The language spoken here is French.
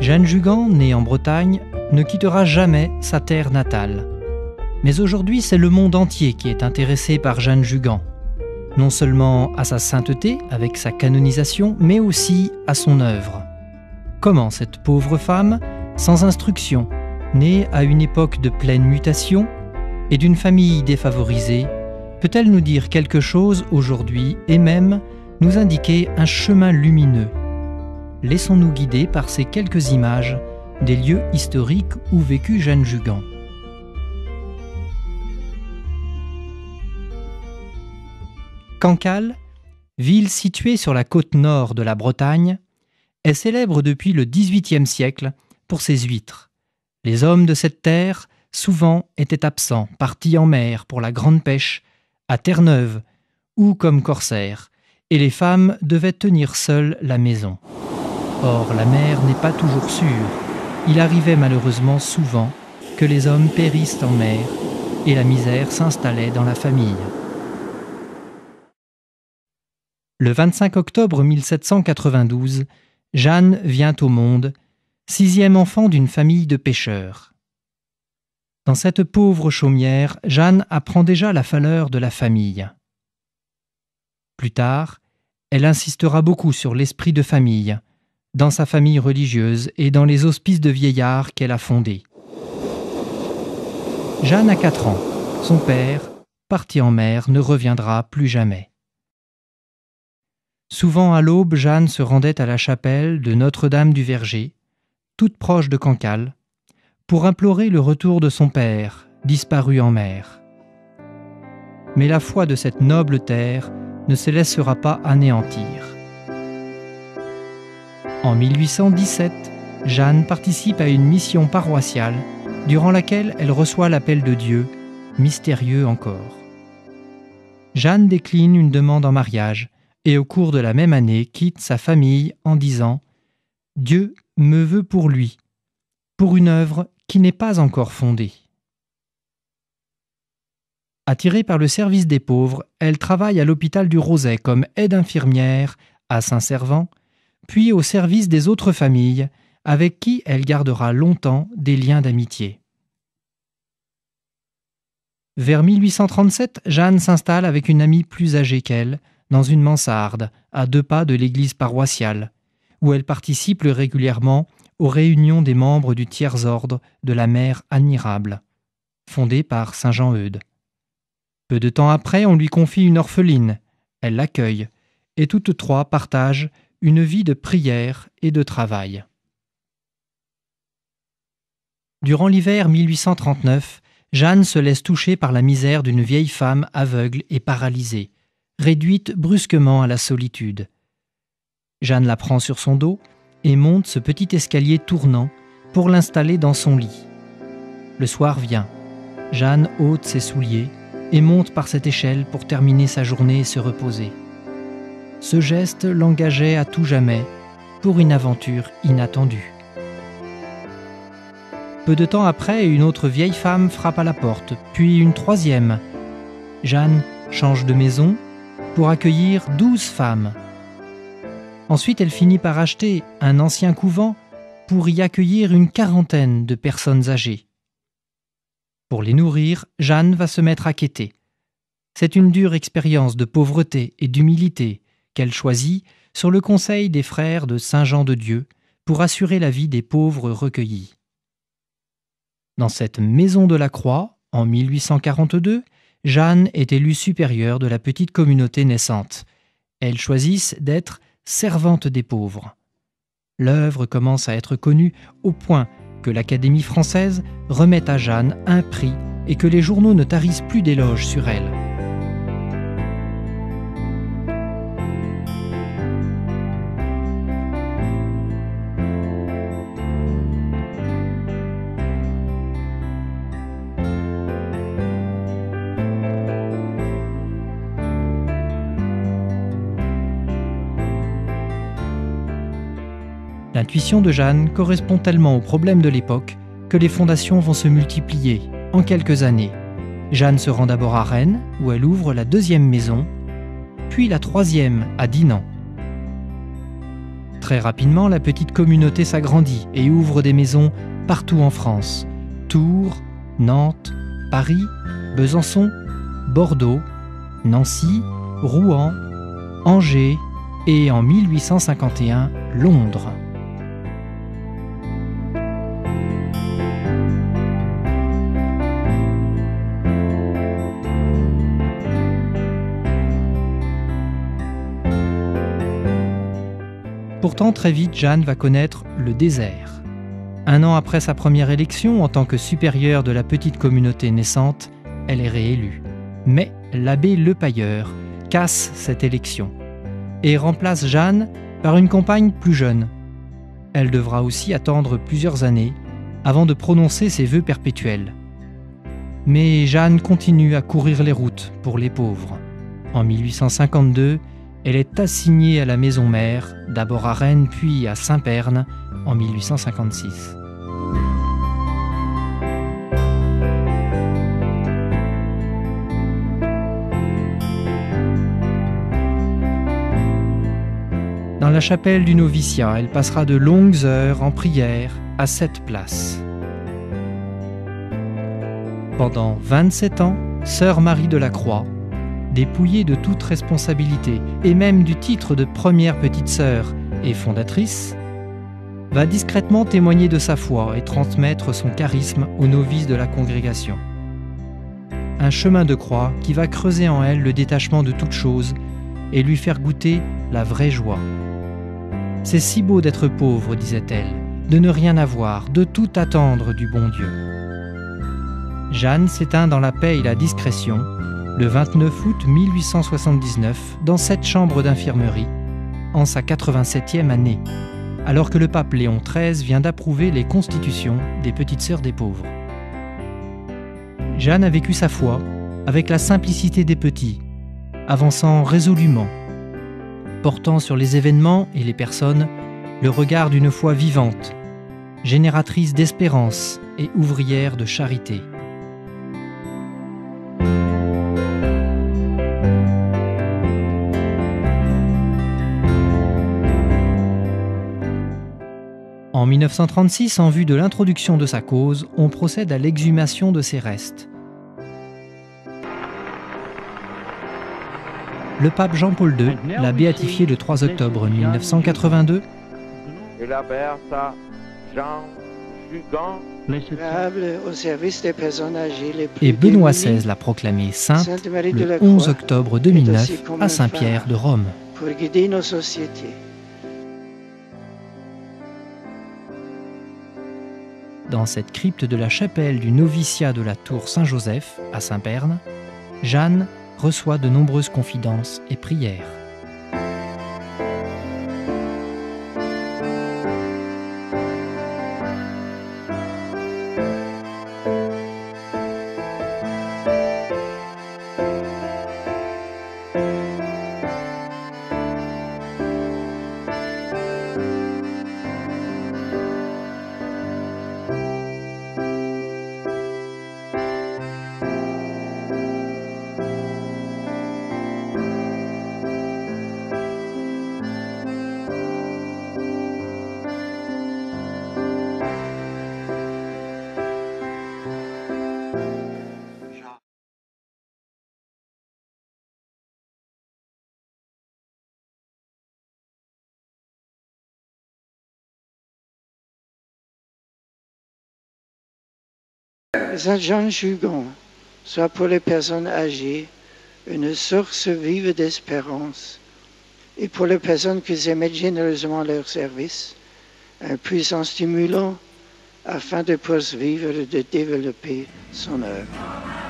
Jeanne Jugan, née en Bretagne, ne quittera jamais sa terre natale. Mais aujourd'hui, c'est le monde entier qui est intéressé par Jeanne Jugan. Non seulement à sa sainteté, avec sa canonisation, mais aussi à son œuvre. Comment cette pauvre femme, sans instruction, née à une époque de pleine mutation et d'une famille défavorisée, peut-elle nous dire quelque chose aujourd'hui et même nous indiquer un chemin lumineux? Laissons-nous guider par ces quelques images des lieux historiques où vécut Jeanne Jugan. Cancale, ville située sur la côte nord de la Bretagne, est célèbre depuis le XVIIIe siècle pour ses huîtres. Les hommes de cette terre, souvent, étaient absents, partis en mer pour la grande pêche, à Terre-Neuve ou comme corsaires, et les femmes devaient tenir seules la maison. Or, la mer n'est pas toujours sûre. Il arrivait malheureusement souvent que les hommes périssent en mer et la misère s'installait dans la famille. Le 25 octobre 1792, Jeanne vient au monde, 6e enfant d'une famille de pêcheurs. Dans cette pauvre chaumière, Jeanne apprend déjà la valeur de la famille. Plus tard, elle insistera beaucoup sur l'esprit de famille, dans sa famille religieuse et dans les hospices de vieillards qu'elle a fondés. Jeanne a 4 ans. Son père, parti en mer, ne reviendra plus jamais. Souvent à l'aube, Jeanne se rendait à la chapelle de Notre-Dame du Verger, toute proche de Cancale, pour implorer le retour de son père, disparu en mer. Mais la foi de cette noble terre ne se laissera pas anéantir. En 1817, Jeanne participe à une mission paroissiale durant laquelle elle reçoit l'appel de Dieu, mystérieux encore. Jeanne décline une demande en mariage et au cours de la même année quitte sa famille en disant « Dieu me veut pour lui, pour une œuvre qui n'est pas encore fondée ». Attirée par le service des pauvres, elle travaille à l'hôpital du Roset comme aide-infirmière à Saint-Servant, puis au service des autres familles, avec qui elle gardera longtemps des liens d'amitié. Vers 1837, Jeanne s'installe avec une amie plus âgée qu'elle, dans une mansarde, à 2 pas de l'église paroissiale, où elle participe régulièrement aux réunions des membres du tiers-ordre de la Mère admirable, fondé par saint Jean-Eudes. Peu de temps après, on lui confie une orpheline, elle l'accueille, et toutes 3 partagent une vie de prière et de travail. Durant l'hiver 1839, Jeanne se laisse toucher par la misère d'une vieille femme aveugle et paralysée, réduite brusquement à la solitude. Jeanne la prend sur son dos et monte ce petit escalier tournant pour l'installer dans son lit. Le soir vient. Jeanne ôte ses souliers et monte par cette échelle pour terminer sa journée et se reposer. Ce geste l'engageait à tout jamais pour une aventure inattendue. Peu de temps après, une autre vieille femme frappe à la porte, puis une 3e. Jeanne change de maison pour accueillir 12 femmes. Ensuite, elle finit par acheter un ancien couvent pour y accueillir une 40aine de personnes âgées. Pour les nourrir, Jeanne va se mettre à quêter. C'est une dure expérience de pauvreté et d'humilité qu'elle choisit sur le conseil des frères de Saint-Jean-de-Dieu pour assurer la vie des pauvres recueillis. Dans cette maison de la Croix, en 1842, Jeanne est élue supérieure de la petite communauté naissante. Elle choisit d'être servante des pauvres. L'œuvre commence à être connue au point que l'Académie française remet à Jeanne un prix et que les journaux ne tarissent plus d'éloges sur elle. L'intuition de Jeanne correspond tellement aux problèmes de l'époque que les fondations vont se multiplier en quelques années. Jeanne se rend d'abord à Rennes, où elle ouvre la 2e maison, puis la 3e à Dinan. Très rapidement, la petite communauté s'agrandit et ouvre des maisons partout en France. Tours, Nantes, Paris, Besançon, Bordeaux, Nancy, Rouen, Angers et en 1851, Londres. Pourtant, très vite, Jeanne va connaître le désert. 1 an après sa première élection, en tant que supérieure de la petite communauté naissante, elle est réélue. Mais l'abbé Lepailleur casse cette élection et remplace Jeanne par une compagne plus jeune. Elle devra aussi attendre plusieurs années avant de prononcer ses vœux perpétuels. Mais Jeanne continue à courir les routes pour les pauvres. En 1852, elle est assignée à la maison mère, d'abord à Rennes puis à Saint-Pern en 1856. Dans la chapelle du noviciat, elle passera de longues heures en prière à cette place. Pendant 27 ans, sœur Marie de la Croix, dépouillée de toute responsabilité et même du titre de première petite sœur et fondatrice, va discrètement témoigner de sa foi et transmettre son charisme aux novices de la congrégation. Un chemin de croix qui va creuser en elle le détachement de toute chose et lui faire goûter la vraie joie. C'est si beau d'être pauvre, disait-elle, de ne rien avoir, de tout attendre du bon Dieu. Jeanne s'éteint dans la paix et la discrétion le 29 août 1879 dans cette chambre d'infirmerie, en sa 87e année, alors que le pape Léon XIII vient d'approuver les constitutions des Petites Sœurs des Pauvres. Jeanne a vécu sa foi avec la simplicité des petits, avançant résolument, portant sur les événements et les personnes le regard d'une foi vivante, génératrice d'espérance et ouvrière de charité. En 1936, en vue de l'introduction de sa cause, on procède à l'exhumation de ses restes. Le pape Jean-Paul II l'a béatifié le 3 octobre 1982 et la Beata Jean Jugan et Benoît XVI l'a proclamée sainte le 11 octobre 2009 à Saint-Pierre de Rome. Pour guider nos sociétés. Dans cette crypte de la chapelle du noviciat de la tour Saint-Joseph, à Saint-Pern, Jeanne reçoit de nombreuses confidences et prières. Saint Jean Jugan soit pour les personnes âgées une source vive d'espérance et pour les personnes qui émettent généreusement leur service, un puissant stimulant afin de poursuivre et de développer son œuvre.